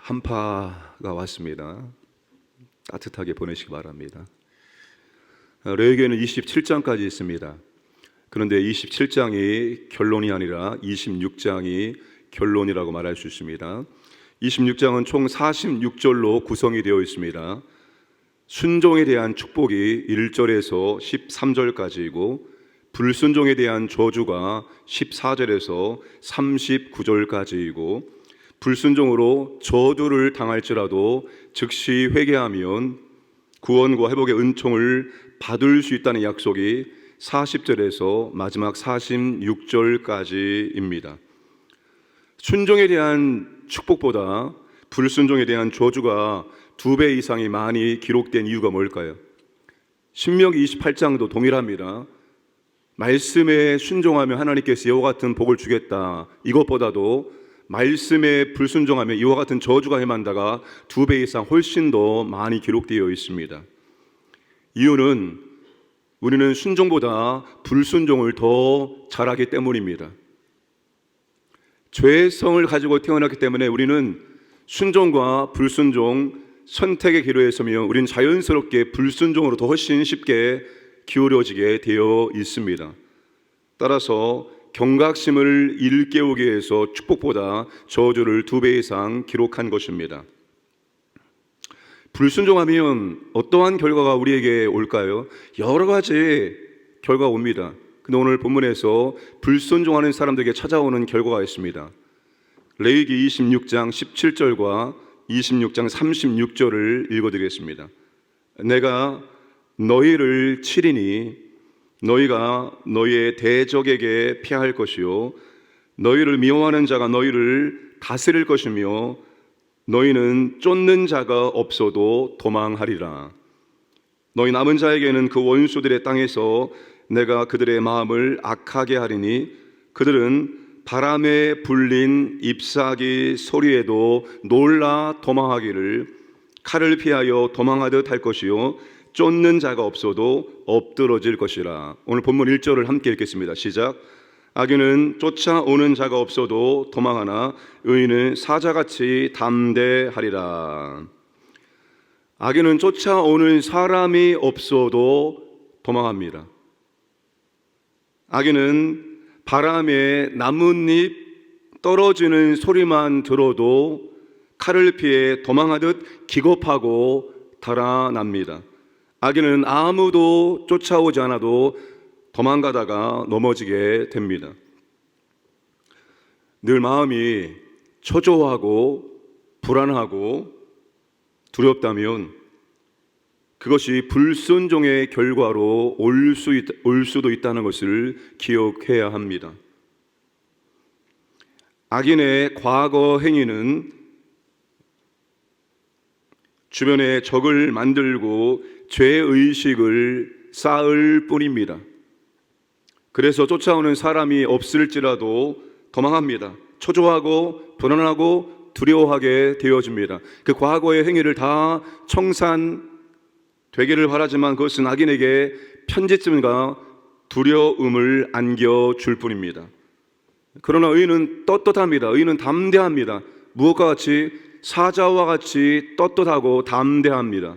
한파가 왔습니다. 따뜻하게 보내시기 바랍니다. 레위기에는 27장까지 있습니다. 그런데 27장이 결론이 아니라 26장이 결론이라고 말할 수 있습니다. 26장은 총 46절로 구성이 되어 있습니다. 순종에 대한 축복이 1절에서 13절까지이고 불순종에 대한 저주가 14절에서 39절까지이고 불순종으로 저주를 당할지라도 즉시 회개하면 구원과 회복의 은총을 받을 수 있다는 약속이 40절에서 마지막 46절까지입니다. 순종에 대한 축복보다 불순종에 대한 저주가 2배 이상이 많이 기록된 이유가 뭘까요? 신명기 28장도 동일합니다. 말씀에 순종하면 하나님께서 이와 같은 복을 주겠다. 이것보다도 말씀에 불순종하면 이와 같은 저주가 임한다가 2배 이상 훨씬 더 많이 기록되어 있습니다. 이유는 우리는 순종보다 불순종을 더 잘하기 때문입니다. 죄성을 가지고 태어났기 때문에 우리는 순종과 불순종 선택의 기로에 서면 우리는 자연스럽게 불순종으로 더 훨씬 쉽게 기울어지게 되어 있습니다. 따라서 경각심을 일깨우기 위해서 축복보다 저주를 2배 이상 기록한 것입니다. 불순종하면 어떠한 결과가 우리에게 올까요? 여러 가지 결과가 옵니다. 근데 오늘 본문에서 불순종하는 사람들에게 찾아오는 결과가 있습니다. 레위기 26장 17절과 26장 36절을 읽어드리겠습니다. 내가 너희를 치리니 너희가 너희의 대적에게 피할 것이요 너희를 미워하는 자가 너희를 다스릴 것이며 너희는 쫓는 자가 없어도 도망하리라. 너희 남은 자에게는 그 원수들의 땅에서 내가 그들의 마음을 악하게 하리니 그들은 바람에 불린 잎사귀 소리에도 놀라 도망하기를 칼을 피하여 도망하듯 할 것이요 쫓는 자가 없어도 엎드러질 것이라. 오늘 본문 1절을 함께 읽겠습니다. 시작. 악인은 쫓아오는 자가 없어도 도망하나 의인은 사자같이 담대하리라. 악인은 쫓아오는 사람이 없어도 도망합니다. 악인은 바람에 나뭇잎 떨어지는 소리만 들어도 칼을 피해 도망하듯 기겁하고 달아납니다. 악인은 아무도 쫓아오지 않아도 도망가다가 넘어지게 됩니다. 늘 마음이 초조하고 불안하고 두렵다면 그것이 불순종의 결과로 올 수도 있다는 것을 기억해야 합니다. 악인의 과거 행위는 주변에 적을 만들고 죄의식을 쌓을 뿐입니다. 그래서 쫓아오는 사람이 없을지라도 도망합니다. 초조하고 불안하고 두려워하게 되어집니다. 그 과거의 행위를 다 청산되기를 바라지만 그것은 악인에게 편지점과 두려움을 안겨줄 뿐입니다. 그러나 의인은 떳떳합니다. 의인은 담대합니다. 무엇과 같이 사자와 같이 떳떳하고 담대합니다.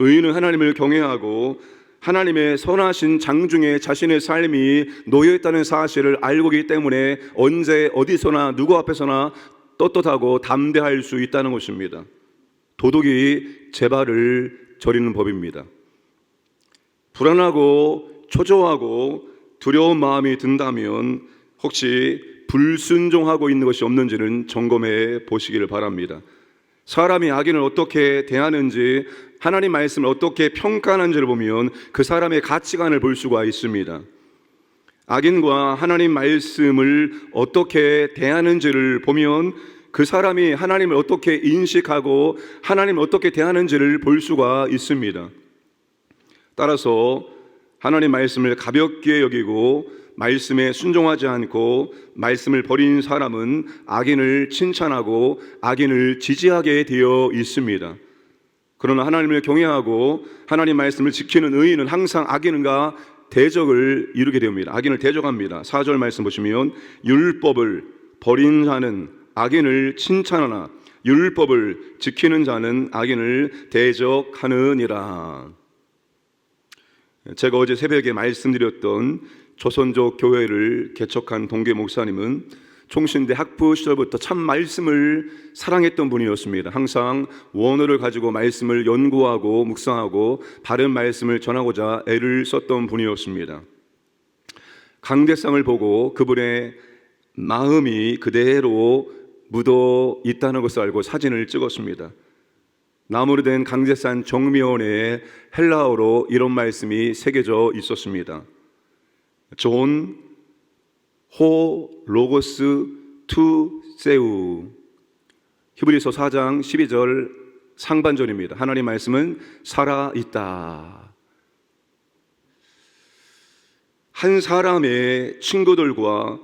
의인은 하나님을 경외하고 하나님의 선하신 장중에 자신의 삶이 놓여있다는 사실을 알고 있기 때문에 언제 어디서나 누구 앞에서나 떳떳하고 담대할 수 있다는 것입니다. 도둑이 제 발을 저리는 법입니다. 불안하고 초조하고 두려운 마음이 든다면 혹시 불순종하고 있는 것이 없는지는 점검해 보시기를 바랍니다. 사람이 악인을 어떻게 대하는지 하나님 말씀을 어떻게 평가하는지를 보면 그 사람의 가치관을 볼 수가 있습니다. 악인과 하나님 말씀을 어떻게 대하는지를 보면 그 사람이 하나님을 어떻게 인식하고 하나님을 어떻게 대하는지를 볼 수가 있습니다. 따라서 하나님 말씀을 가볍게 여기고 말씀에 순종하지 않고 말씀을 버린 사람은 악인을 칭찬하고 악인을 지지하게 되어 있습니다. 그러나 하나님을 경외하고 하나님 말씀을 지키는 의인은 항상 악인과 대적을 이루게 됩니다. 악인을 대적합니다. 4절 말씀 보시면 율법을 버린 자는 악인을 칭찬하나 율법을 지키는 자는 악인을 대적하느니라. 제가 어제 새벽에 말씀드렸던 조선족 교회를 개척한 동계 목사님은 총신대 학부 시절부터 참 말씀을 사랑했던 분이었습니다. 항상 원어를 가지고 말씀을 연구하고 묵상하고 바른 말씀을 전하고자 애를 썼던 분이었습니다. 강대상을 보고 그분의 마음이 그대로 묻어 있다는 것을 알고 사진을 찍었습니다. 나무로 된 강대산 정면에 헬라어로 이런 말씀이 새겨져 있었습니다. 존 호 로고스 투 세우. 히브리서 4장 12절 상반절입니다. 하나님 말씀은 살아있다. 한 사람의 친구들과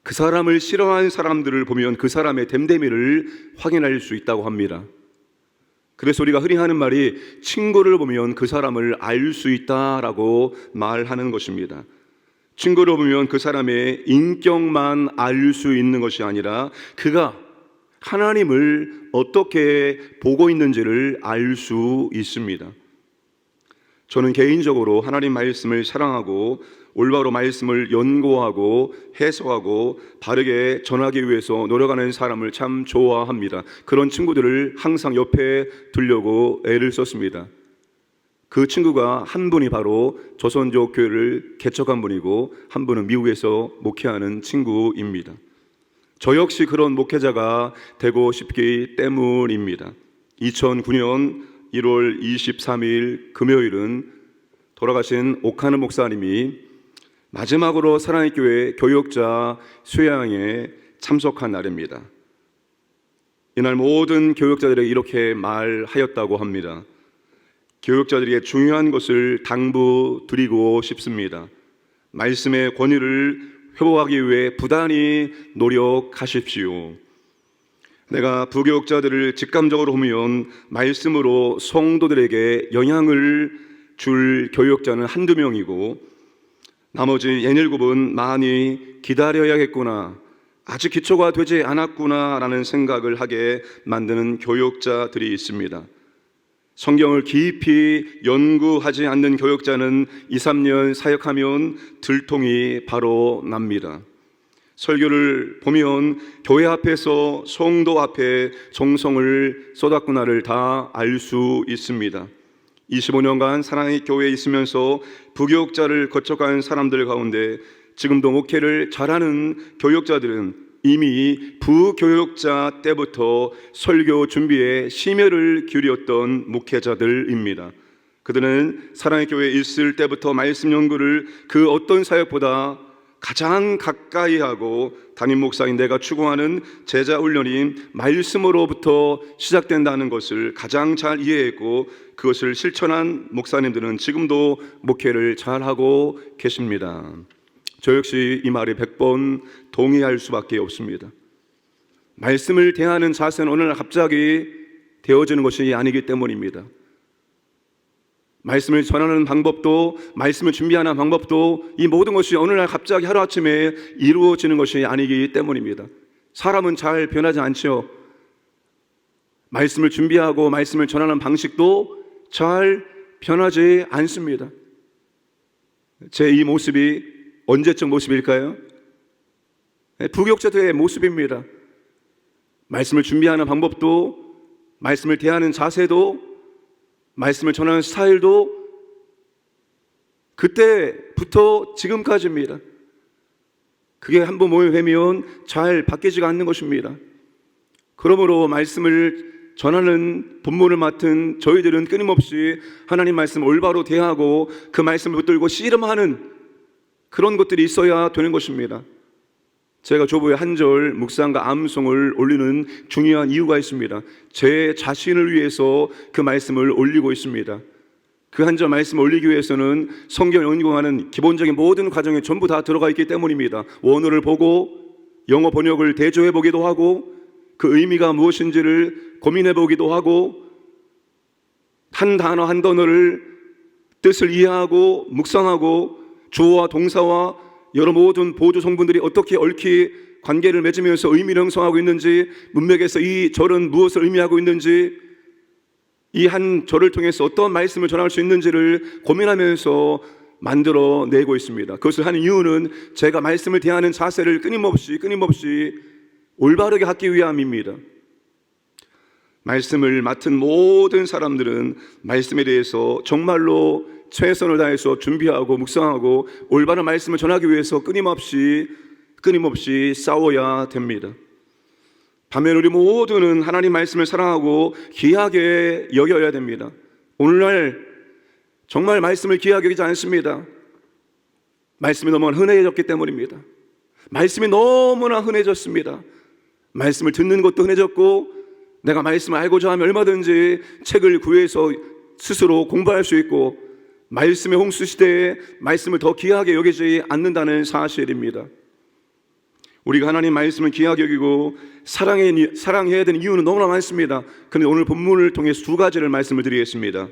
그 사람을 싫어하는 사람들을 보면 그 사람의 됨됨이를 확인할 수 있다고 합니다. 그래서 우리가 흔히 하는 말이 친구를 보면 그 사람을 알 수 있다라고 말하는 것입니다. 친구를 보면 그 사람의 인격만 알 수 있는 것이 아니라 그가 하나님을 어떻게 보고 있는지를 알 수 있습니다. 저는 개인적으로 하나님 말씀을 사랑하고 올바로 말씀을 연구하고 해석하고 바르게 전하기 위해서 노력하는 사람을 참 좋아합니다. 그런 친구들을 항상 옆에 두려고 애를 썼습니다. 그 친구가 한 분이 바로 조선족 교회를 개척한 분이고 한 분은 미국에서 목회하는 친구입니다. 저 역시 그런 목회자가 되고 싶기 때문입니다. 2009년 1월 23일 금요일은 돌아가신 오카는 목사님이 마지막으로 사랑의 교회 교역자 수양에 참석한 날입니다. 이날 모든 교역자들에게 이렇게 말하였다고 합니다. 교역자들에게 중요한 것을 당부드리고 싶습니다. 말씀의 권위를 회복하기 위해 부단히 노력하십시오. 내가 부교역자들을 직감적으로 보면 말씀으로 성도들에게 영향을 줄 교역자는 한두 명이고 나머지 67은 많이 기다려야겠구나, 아직 기초가 되지 않았구나 라는 생각을 하게 만드는 교역자들이 있습니다. 성경을 깊이 연구하지 않는 교역자는 2, 3년 사역하면 들통이 바로 납니다. 설교를 보면 교회 앞에서 성도 앞에 정성을 쏟았구나를 다 알 수 있습니다. 25년간 사랑의 교회에 있으면서 부교역자를 거쳐간 사람들 가운데 지금도 목회를 잘하는 교역자들은 이미 부교역자 때부터 설교 준비에 심혈을 기울였던 목회자들입니다. 그들은 사랑의 교회에 있을 때부터 말씀 연구를 그 어떤 사역보다 가장 가까이 하고 담임 목사인 내가 추구하는 제자 훈련이 말씀으로부터 시작된다는 것을 가장 잘 이해했고 그것을 실천한 목사님들은 지금도 목회를 잘하고 계십니다. 저 역시 이 말에 100번 동의할 수밖에 없습니다. 말씀을 대하는 자세는 어느 날 갑자기 되어지는 것이 아니기 때문입니다. 말씀을 전하는 방법도, 말씀을 준비하는 방법도 이 모든 것이 어느 날 갑자기 하루아침에 이루어지는 것이 아니기 때문입니다. 사람은 잘 변하지 않죠. 말씀을 준비하고 말씀을 전하는 방식도 잘 변하지 않습니다. 제 이 모습이 언제적 모습일까요? 부교역자들의 모습입니다. 말씀을 준비하는 방법도, 말씀을 대하는 자세도, 말씀을 전하는 스타일도 그때부터 지금까지입니다. 그게 한번 몸에 배면 잘 바뀌지가 않는 것입니다. 그러므로 말씀을 전하는 본문을 맡은 저희들은 끊임없이 하나님 말씀을 올바로 대하고 그 말씀을 붙들고 씨름하는 그런 것들이 있어야 되는 것입니다. 제가 조부에 한 절 묵상과 암송을 올리는 중요한 이유가 있습니다. 제 자신을 위해서 그 말씀을 올리고 있습니다. 그 한 절 말씀을 올리기 위해서는 성경을 연구하는 기본적인 모든 과정에 전부 다 들어가 있기 때문입니다. 원어를 보고 영어 번역을 대조해 보기도 하고 그 의미가 무엇인지를 고민해 보기도 하고 한 단어 한 단어를 뜻을 이해하고 묵상하고 주어와 동사와 여러 모든 보조 성분들이 어떻게 얽히 관계를 맺으면서 의미를 형성하고 있는지, 문맥에서 이 절은 무엇을 의미하고 있는지, 이 한 절을 통해서 어떤 말씀을 전할 수 있는지를 고민하면서 만들어내고 있습니다. 그것을 하는 이유는 제가 말씀을 대하는 자세를 끊임없이 올바르게 하기 위함입니다. 말씀을 맡은 모든 사람들은 말씀에 대해서 정말로 최선을 다해서 준비하고 묵상하고 올바른 말씀을 전하기 위해서 끊임없이 싸워야 됩니다. 반면 우리 모두는 하나님 말씀을 사랑하고 귀하게 여겨야 됩니다. 오늘날 정말 말씀을 귀하게 여기지 않습니다. 말씀이 너무 흔해졌기 때문입니다. 말씀이 너무나 흔해졌습니다. 말씀을 듣는 것도 흔해졌고, 내가 말씀을 알고자 하면 얼마든지 책을 구해서 스스로 공부할 수 있고, 말씀의 홍수 시대에 말씀을 더 귀하게 여기지 않는다는 사실입니다. 우리가 하나님 말씀을 귀하게 여기고 사랑해야 되는 이유는 너무나 많습니다. 그런데 오늘 본문을 통해서 두 가지를 말씀을 드리겠습니다.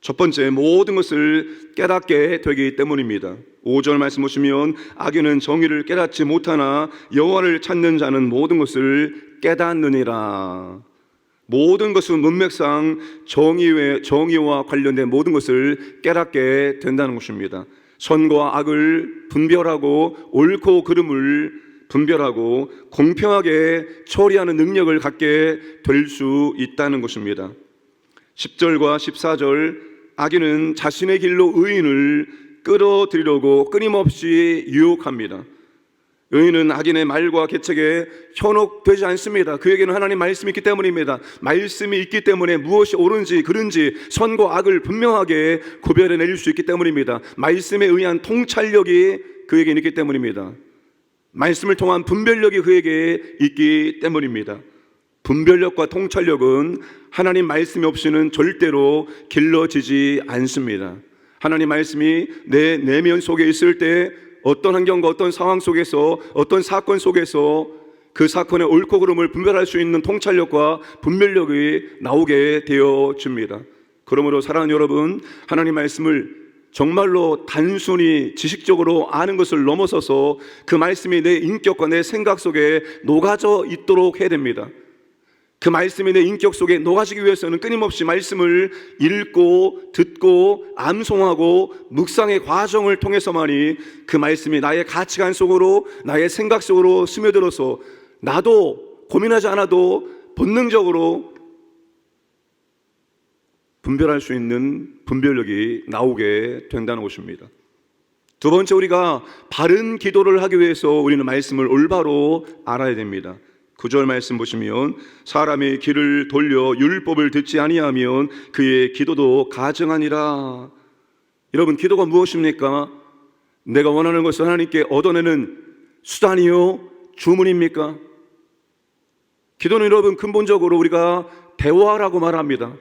첫 번째, 모든 것을 깨닫게 되기 때문입니다. 5절 말씀 보시면 악인은 정의를 깨닫지 못하나 여호와를 찾는 자는 모든 것을 깨닫느니라. 모든 것은 문맥상 정의와 관련된 모든 것을 깨닫게 된다는 것입니다. 선과 악을 분별하고 옳고 그름을 분별하고 공평하게 처리하는 능력을 갖게 될 수 있다는 것입니다. 10절과 14절, 악인은 자신의 길로 의인을 끌어들이려고 끊임없이 유혹합니다. 의인은 악인의 말과 계책에 현혹되지 않습니다. 그에게는 하나님 말씀이 있기 때문입니다. 말씀이 있기 때문에 무엇이 옳은지 그른지 선과 악을 분명하게 구별해낼 수 있기 때문입니다. 말씀에 의한 통찰력이 그에게 있기 때문입니다. 말씀을 통한 분별력이 그에게 있기 때문입니다. 분별력과 통찰력은 하나님 말씀이 없이는 절대로 길러지지 않습니다. 하나님 말씀이 내 내면 속에 있을 때 어떤 환경과 어떤 상황 속에서 어떤 사건 속에서 그 사건의 옳고 그름을 분별할 수 있는 통찰력과 분별력이 나오게 되어집니다. 그러므로 사랑하는 여러분, 하나님 말씀을 정말로 단순히 지식적으로 아는 것을 넘어서서 그 말씀이 내 인격과 내 생각 속에 녹아져 있도록 해야 됩니다. 그 말씀이 내 인격 속에 녹아지기 위해서는 끊임없이 말씀을 읽고 듣고 암송하고 묵상의 과정을 통해서만이 그 말씀이 나의 가치관 속으로 나의 생각 속으로 스며들어서 나도 고민하지 않아도 본능적으로 분별할 수 있는 분별력이 나오게 된다는 것입니다. 두 번째, 우리가 바른 기도를 하기 위해서 우리는 말씀을 올바로 알아야 됩니다. 9절 말씀 보시면 사람의 길을 돌려 율법을 듣지 아니하면 그의 기도도 가증하니라. 여러분, 기도가 무엇입니까? 내가 원하는 것을 하나님께 얻어내는 수단이요 주문입니까? 기도는 여러분 근본적으로 우리가 대화라고 말합니다.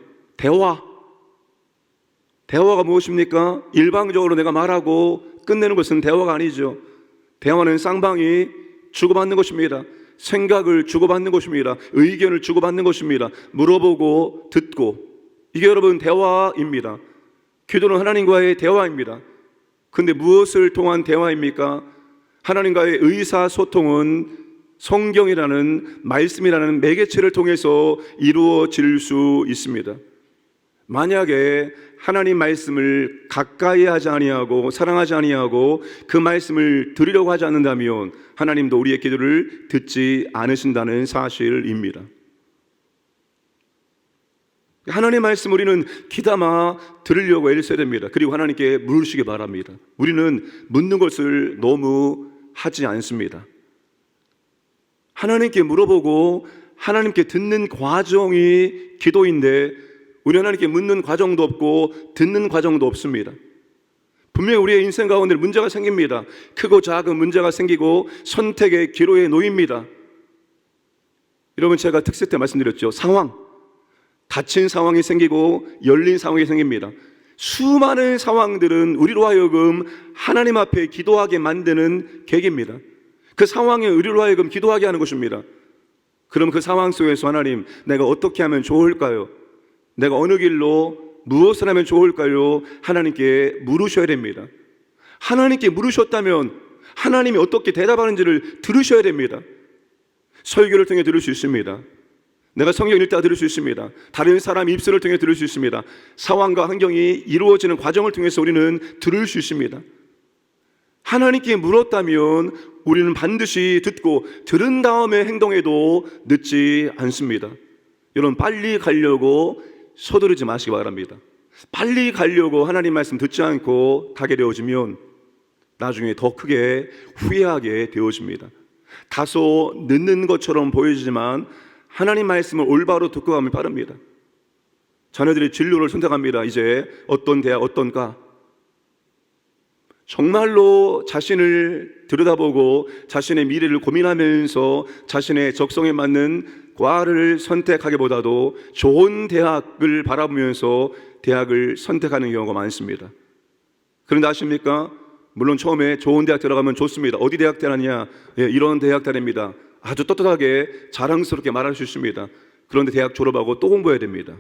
대화가 무엇입니까? 일방적으로 내가 말하고 끝내는 것은 대화가 아니죠. 대화는 쌍방이 주고받는 것입니다. 생각을 주고받는 것입니다. 의견을 주고받는 것입니다. 물어보고 듣고, 이게 여러분 대화입니다. 기도는 하나님과의 대화입니다. 그런데 무엇을 통한 대화입니까? 하나님과의 의사소통은 성경이라는 말씀이라는 매개체를 통해서 이루어질 수 있습니다. 만약에 하나님 말씀을 가까이 하지 아니하고 사랑하지 아니하고 그 말씀을 들으려고 하지 않는다면 하나님도 우리의 기도를 듣지 않으신다는 사실입니다. 하나님의 말씀 우리는 귀담아 들으려고 애를 써야 됩니다. 그리고 하나님께 물으시기 바랍니다. 우리는 묻는 것을 너무 하지 않습니다. 하나님께 물어보고 하나님께 듣는 과정이 기도인데 우리 하나님께 묻는 과정도 없고 듣는 과정도 없습니다. 분명히 우리의 인생 가운데 문제가 생깁니다. 크고 작은 문제가 생기고 선택의 기로에 놓입니다. 여러분, 제가 특세 때 말씀드렸죠. 닫힌 상황이 생기고 열린 상황이 생깁니다. 수많은 상황들은 우리로 하여금 하나님 앞에 기도하게 만드는 계기입니다. 그 상황에 우리로 하여금 기도하게 하는 것입니다. 그럼 그 상황 속에서 하나님, 내가 어떻게 하면 좋을까요? 내가 어느 길로 무엇을 하면 좋을까요? 하나님께 물으셔야 됩니다. 하나님께 물으셨다면 하나님이 어떻게 대답하는지를 들으셔야 됩니다. 설교를 통해 들을 수 있습니다. 내가 성경 읽다가 들을 수 있습니다. 다른 사람 입술을 통해 들을 수 있습니다. 상황과 환경이 이루어지는 과정을 통해서 우리는 들을 수 있습니다. 하나님께 물었다면 우리는 반드시 듣고 들은 다음에 행동해도 늦지 않습니다. 여러분, 빨리 가려고 서두르지 마시기 바랍니다. 빨리 가려고 하나님 말씀 듣지 않고 가게 되어지면 나중에 더 크게 후회하게 되어집니다. 다소 늦는 것처럼 보이지만 하나님 말씀을 올바로 듣고 가면 빠릅니다. 자녀들이 진로를 선택합니다. 이제 어떤 대학, 어떤 과, 정말로 자신을 들여다보고 자신의 미래를 고민하면서 자신의 적성에 맞는 과를 선택하기보다도 좋은 대학을 바라보면서 대학을 선택하는 경우가 많습니다. 그런데 아십니까? 물론 처음에 좋은 대학 들어가면 좋습니다. 어디 대학 다니냐? 예, 이런 대학 다닙니다. 아주 떳떳하게 자랑스럽게 말할 수 있습니다. 그런데 대학 졸업하고 또 공부해야 됩니다.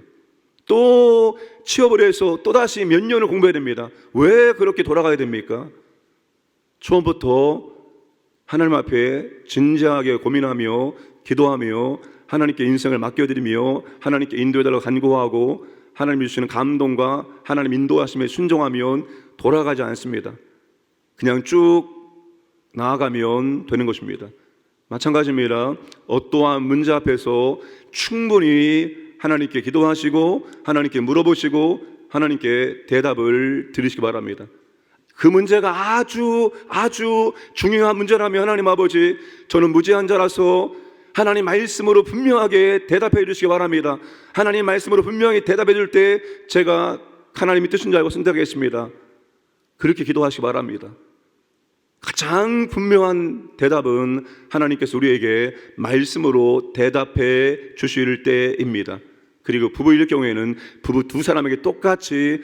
또 취업을 해서 또다시 몇 년을 공부해야 됩니다. 왜 그렇게 돌아가야 됩니까? 처음부터 하나님 앞에 진지하게 고민하며 기도하며 하나님께 인생을 맡겨드리며 하나님께 인도해달라고 간구하고 하나님이 주시는 감동과 하나님 인도하심에 순종하면 돌아가지 않습니다. 그냥 쭉 나아가면 되는 것입니다. 마찬가지입니다. 어떠한 문제 앞에서 충분히 하나님께 기도하시고 하나님께 물어보시고 하나님께 대답을 드리시기 바랍니다. 그 문제가 아주 중요한 문제라면 하나님 아버지, 저는 무지한 자라서 하나님 말씀으로 분명하게 대답해 주시기 바랍니다. 하나님 말씀으로 분명히 대답해 줄 때 제가 하나님이 뜻인 줄 알고 선택하겠습니다. 그렇게 기도하시기 바랍니다. 가장 분명한 대답은 하나님께서 우리에게 말씀으로 대답해 주실 때입니다. 그리고 부부일 경우에는 부부 두 사람에게 똑같이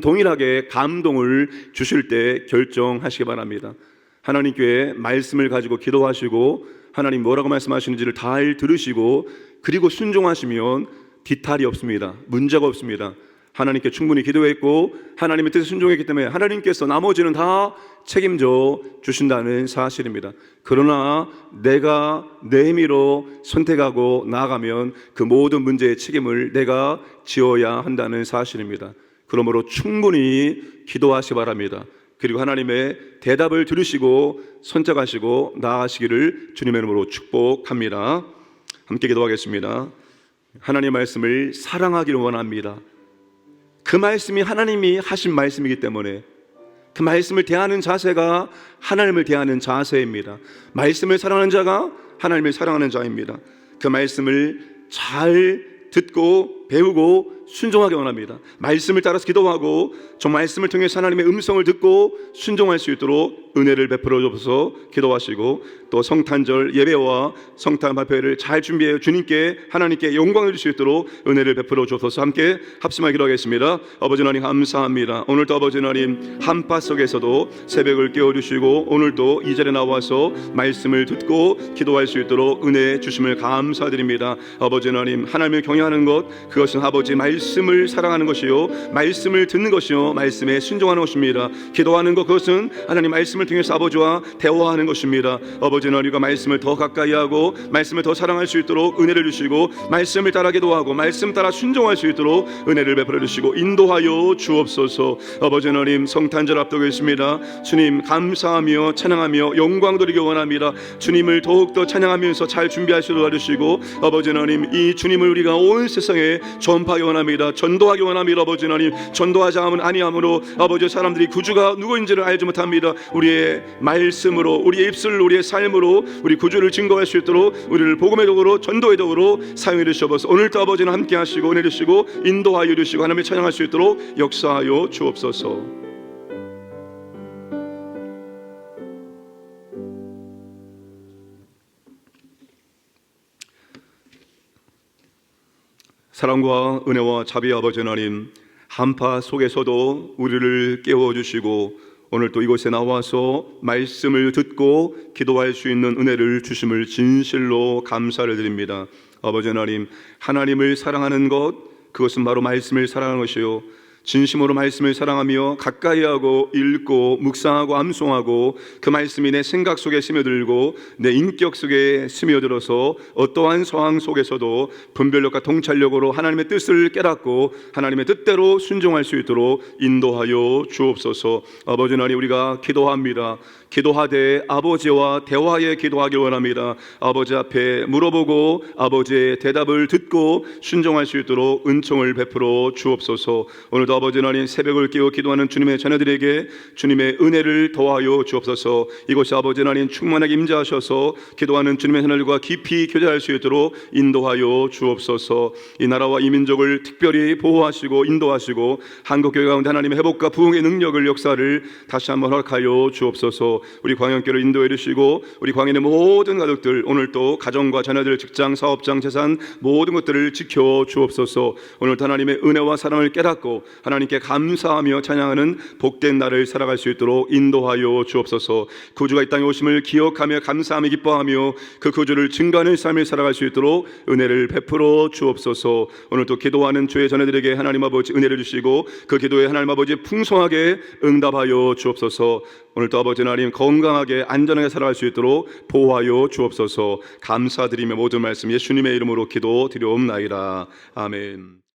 동일하게 감동을 주실 때 결정하시기 바랍니다. 하나님께 말씀을 가지고 기도하시고 하나님 뭐라고 말씀하시는지를 잘 들으시고 그리고 순종하시면 뒤탈이 없습니다. 문제가 없습니다. 하나님께 충분히 기도했고 하나님의 뜻에 순종했기 때문에 하나님께서 나머지는 다 책임져 주신다는 사실입니다. 그러나 내가 내 힘으로 선택하고 나아가면 그 모든 문제의 책임을 내가 지어야 한다는 사실입니다. 그러므로 충분히 기도하시기 바랍니다. 그리고 하나님의 대답을 들으시고 선택하시고 나아가시기를 주님의 이름으로 축복합니다. 함께 기도하겠습니다. 하나님의 말씀을 사랑하기를 원합니다. 그 말씀이 하나님이 하신 말씀이기 때문에 그 말씀을 대하는 자세가 하나님을 대하는 자세입니다. 말씀을 사랑하는 자가 하나님을 사랑하는 자입니다. 그 말씀을 잘 듣고 배우고 순종하기 원합니다. 말씀을 따라서 기도하고 저 말씀을 통해서 하나님의 음성을 듣고 순종할 수 있도록 은혜를 베풀어 주셔서 기도하시고 또 성탄절 예배와 성탄 발표회를 잘 준비해 주님께 하나님께 영광을 줄 수 있도록 은혜를 베풀어 주셔서 함께 합심하게 기도하겠습니다. 아버지 하나님 감사합니다. 오늘도 아버지 하나님 한파 속에서도 새벽을 깨워주시고 오늘도 이 자리에 나와서 말씀을 듣고 기도할 수 있도록 은혜 주심을 감사드립니다. 아버지 하나님, 하나님을 경외하는 것, 그것은 아버지 말씀을 사랑하는 것이요 말씀을 듣는 것이요 말씀에 순종하는 것입니다. 기도하는 것, 그것은 하나님 말씀을 통해서 아버지와 대화하는 것입니다. 아버지 하나님과 말씀을 더 가까이 하고 말씀을 더 사랑할 수 있도록 은혜를 주시고 말씀을 따라 기도하고 말씀 따라 순종할 수 있도록 은혜를 베풀어 주시고 인도하여 주옵소서. 아버지 하나님, 성탄절 앞두고 있습니다. 주님 감사하며 찬양하며 영광 드리기 원합니다. 주님을 더욱더 찬양하면서 잘 준비할 수 있도록 도와주시고 아버지 하나님, 이 주님을 우리가 온 세상에 전파하기 원합니다. 전도하기 원합니다. 아버지 하나님, 전도하지 아니함으로 아버지 사람들이 구주가 누구인지를 알지 못합니다. 우리의 말씀으로, 우리의 입술로, 우리의 삶으로 우리 구주를 증거할 수 있도록 우리를 복음의 도구로 전도의 도구로 사용해 주시옵소서. 오늘도 아버지는 함께 하시고 은혜 주시고 인도하여 주시고 하나님을 찬양할 수 있도록 역사하여 주옵소서. 사랑과 은혜와 자비의 아버지 하나님, 한파 속에서도 우리를 깨워주시고 오늘 또 이곳에 나와서 말씀을 듣고 기도할 수 있는 은혜를 주심을 진실로 감사를 드립니다. 아버지 하나님, 하나님을 사랑하는 것, 그것은 바로 말씀을 사랑하는 것이요 진심으로 말씀을 사랑하며 가까이하고 읽고 묵상하고 암송하고 그 말씀이 내 생각 속에 스며들고 내 인격 속에 스며들어서 어떠한 상황 속에서도 분별력과 통찰력으로 하나님의 뜻을 깨닫고 하나님의 뜻대로 순종할 수 있도록 인도하여 주옵소서. 아버지 하나님, 우리가 기도합니다. 기도하되 아버지와 대화에 기도하길 원합니다. 아버지 앞에 물어보고 아버지의 대답을 듣고 순종할 수 있도록 은총을 베풀어 주옵소서. 오늘도 아버지 하나님, 새벽을 깨워 기도하는 주님의 자녀들에게 주님의 은혜를 더하여 주옵소서. 이곳이 아버지 하나님 충만하게 임재하셔서 기도하는 주님의 하나님과 깊이 교제할 수 있도록 인도하여 주옵소서. 이 나라와 이 민족을 특별히 보호하시고 인도하시고 한국교회 가운데 하나님의 회복과 부흥의 능력을 역사를 다시 한번 허락하여 주옵소서. 우리 광연교를 인도해 주시고 우리 광연의 모든 가족들, 오늘 또 가정과 자녀들, 직장, 사업장, 재산 모든 것들을 지켜 주옵소서. 오늘도 하나님의 은혜와 사랑을 깨닫고 하나님께 감사하며 찬양하는 복된 날을 살아갈 수 있도록 인도하여 주옵소서. 구주가 이 땅에 오심을 기억하며 감사하며 기뻐하며 그 구주를 증거하는 삶을 살아갈 수 있도록 은혜를 베풀어 주옵소서. 오늘도 기도하는 주의 자녀들에게 하나님 아버지 은혜를 주시고 그 기도에 하나님 아버지 풍성하게 응답하여 주옵소서. 오늘도 아버지 하나님 건강하게 안전하게 살아갈 수 있도록 보호하여 주옵소서. 감사드리며 모든 말씀 예수님의 이름으로 기도드리옵나이다. 아멘.